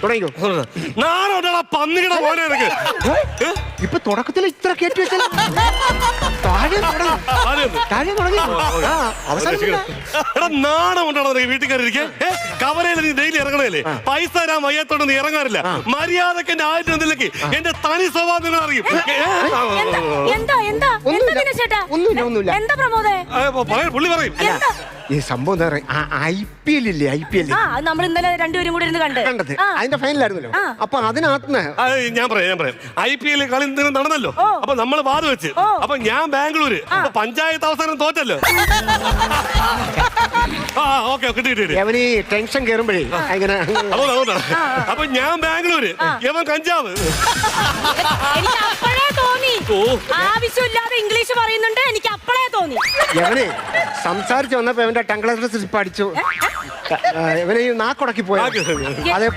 തുടങ്ങിക്കോ. നാണോട്ടാ പന്നിയുടെ മോനെ എനിക്ക്. ഇപ്പൊ തുടക്കത്തിൽ ഇത്ര കേട്ടി വെച്ചാൽ താഴെ തുടങ്ങി. എടാ നാണം കൊണ്ടാണോ വീട്ടിൽ കയറിയിരിക്കാൻ? കവലയിൽ നീ ഡെയിലി ഇറങ്ങണല്ലേ? പൈസ തരാൻ വയ്യാത്തോണ്ട് നീ ഇറങ്ങാറില്ല. മര്യാദക്ക് എന്റെ ആയിട്ട് എന്തിലേക്ക് എന്റെ തനി സ്വഭാവം നിങ്ങൾ അറിയും. ഒന്നുമില്ല. പുള്ളി പറയും ഈ സംഭവം എന്താ പറയാ, IPL ഇല്ലേ, IPL നമ്മൾ ഇന്നലെ രണ്ടുപേരും കൂടി ഇരുന്ന് കണ്ടത് അതിന്റെ ഫൈനലായിരുന്നല്ലോ. അപ്പൊ അതിനകത്ത് ഞാൻ പറയാം IPL കളി എന്തെങ്കിലും നടന്നല്ലോ. അപ്പൊ നമ്മള് വാദം വെച്ച്. അപ്പൊ ഞാൻ ബാംഗ്ലൂര്. പഞ്ചായത്ത് അവസാനം തോറ്റല്ലോ. കിട്ടി. അവന് ടെൻഷൻ കേറുമ്പോഴേ അങ്ങനെ. അതുകൊണ്ടാണ്. അപ്പൊ ഞാൻ ബാംഗ്ലൂര്, യവൻ കഞ്ചാവ്. എനിക്ക് അപ്പോഴേ തോന്നി ആവശ്യമില്ലാതെ ഇംഗ്ലീഷ് പറയുന്നുണ്ട്. എനിക്ക് അപ്പോഴേ തോന്നി. യവനെ സംസാരിച്ച് വന്നപ്പോ അവന്റെ ടംഗ്ലർ സ്ലിപ്പ് അടിച്ചു. ഇവനെ നാക്കുടക്കി പോയ അതെ.